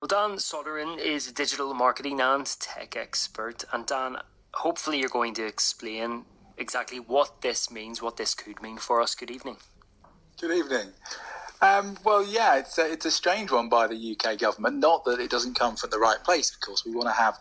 Well, Dan Sodergren is a digital marketing and tech expert. And Dan, hopefully you're going to explain exactly what this means, what this could mean for us. Good evening. Good evening. It's a strange one by the UK government. Not that it doesn't come from the right place, of course. We want to have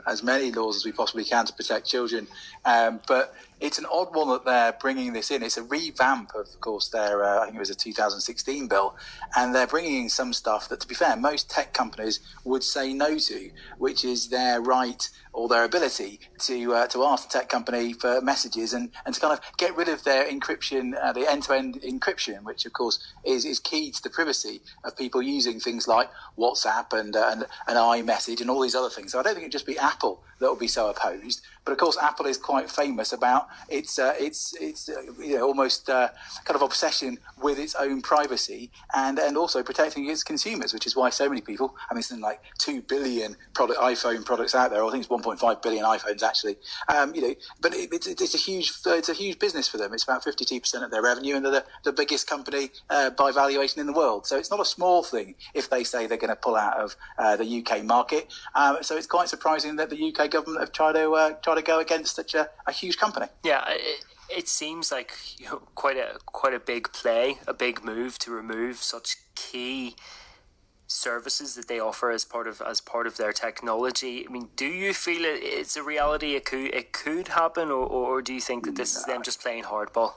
as many laws as we possibly can to protect children. But it's an odd one that they're bringing this in. It's a revamp of course, their, I think it was a 2016 bill. And they're bringing in some stuff that, to be fair, most tech companies would say no to, which is their right or their ability to ask the tech company for messages and to kind of get rid of their encryption, the end-to-end encryption, which of course is key to the privacy of people using things like WhatsApp and iMessage and all these other things. So I don't think it'd just be Apple that would be so opposed. But of course, Apple is quite famous about its almost kind of obsession with its own privacy and also protecting its consumers, which is why so many people, I mean, something like 2 billion iPhone products out there, or I think it's 1.5 billion iPhones actually. But it's a huge business for them. It's about 52% of their revenue, and they're the biggest company by valuation in the world. So it's not a small thing if they say they're going to pull out of the UK market. So it's quite surprising that the UK government have tried to go against such a huge company. Yeah, it seems like quite a big play, a big move to remove such key services that they offer as part of their technology. I mean, do you feel it's a reality? It could happen, or do you think that this is them just playing hardball?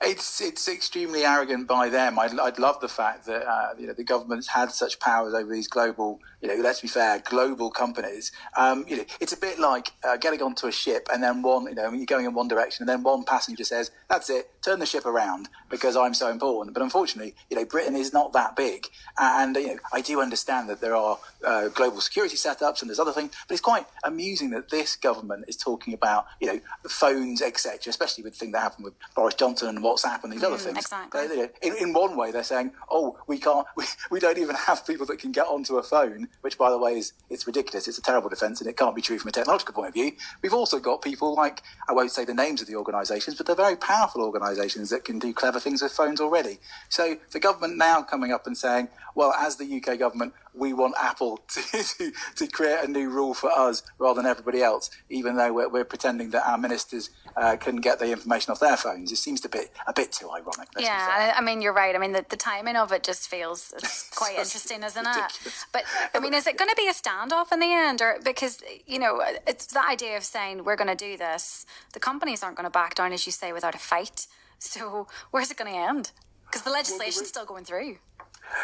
It's extremely arrogant by them. I'd love the fact that the government's had such powers over these global, let's be fair, global companies. It's a bit like getting onto a ship and then you're going in one direction and then one passenger says, "That's it, turn the ship around because I'm so important." But unfortunately, Britain is not that big, and I do understand that there are global security setups and there's other things, but it's quite amusing that this government is talking about phones, etc., especially with the thing that happened with Boris Johnson and WhatsApp and these other things. Exactly. In one way, they're saying, "Oh, we don't even have people that can get onto a phone," which, by the way, it's ridiculous. It's a terrible defence, and it can't be true from a technological point of view. We've also got people like, I won't say the names of the organisations, but they're very powerful organisations that can do clever things with phones already. So the government now coming up and saying, well, as the UK government, we want Apple to create a new rule for us rather than everybody else, even though we're pretending that our ministers can get the information off their phones. It seems a bit too ironic. Yeah, I mean, you're right. I mean, the timing of it just feels quite interesting, isn't it? But, I mean, is it going to be a standoff in the end? Or because, it's the idea of saying we're going to do this. The companies aren't going to back down, as you say, without a fight. So where's it going to end? Because the legislation's still going through.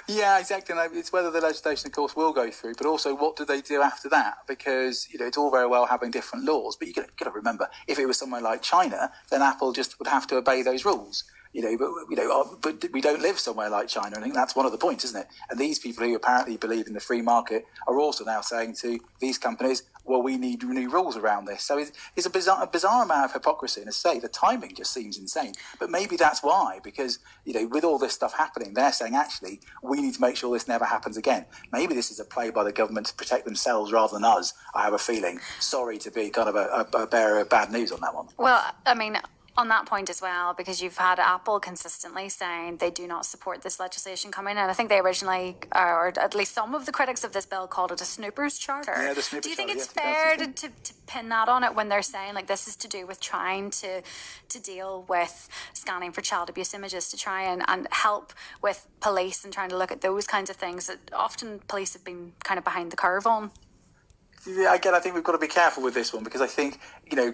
Yeah, exactly. And it's whether the legislation, of course, will go through, but also what do they do after that? Because, it's all very well having different laws, but you've got to remember, if it was somewhere like China, then Apple just would have to obey those rules. But we don't live somewhere like China. I think that's one of the points, isn't it? And these people who apparently believe in the free market are also now saying to these companies, well, we need new rules around this. So it's a bizarre amount of hypocrisy. And as I say, the timing just seems insane. But maybe that's why, because, with all this stuff happening, they're saying, actually, we need to make sure this never happens again. Maybe this is a play by the government to protect themselves rather than us, I have a feeling. Sorry to be kind of a bearer of bad news on that one. Well, I mean, on that point as well, because you've had Apple consistently saying they do not support this legislation coming in. I think they originally, or at least some of the critics of this bill, called it a snooper's charter. Yeah, the snooper's Do you think charter, it's fair to pin that on it when they're saying, like, this is to do with trying to deal with scanning for child abuse images, to try and help with police and trying to look at those kinds of things that often police have been kind of behind the curve on? Yeah, again, I think we've got to be careful with this one because I think,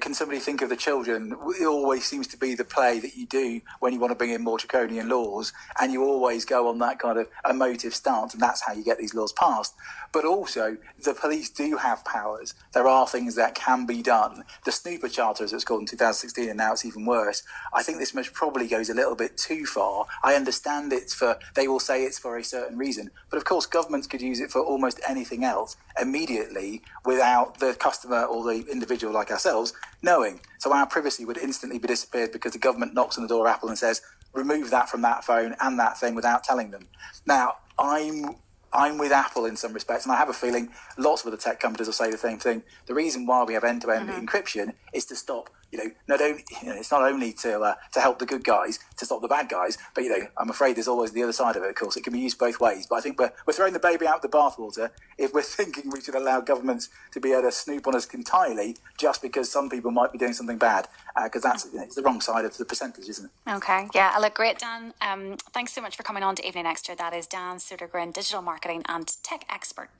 can somebody think of the children? It always seems to be the play that you do when you want to bring in more draconian laws, and you always go on that kind of emotive stance, and that's how you get these laws passed. But also, the police do have powers. There are things that can be done. The Snooper Charter, as it's called in 2016, and now it's even worse. I think this much probably goes a little bit too far. I understand they will say it's for a certain reason, but of course, governments could use it for almost anything else immediately without the customer or the individual like ourselves knowing. So our privacy would instantly be disappeared because the government knocks on the door of Apple and says, remove that from that phone and that thing without telling them. Now, I'm with Apple in some respects, and I have a feeling lots of other tech companies will say the same thing. The reason why we have end-to-end encryption is to stop it's not only to help the good guys to stop the bad guys, but I'm afraid there's always the other side of it. Of course, it can be used both ways. But I think we're throwing the baby out with the bathwater if we're thinking we should allow governments to be able to snoop on us entirely just because some people might be doing something bad, because that's it's the wrong side of the percentage, isn't it? Okay, yeah, look, great, Dan. Thanks so much for coming on to Evening Extra. That is Dan Sodergren, digital marketing and tech expert.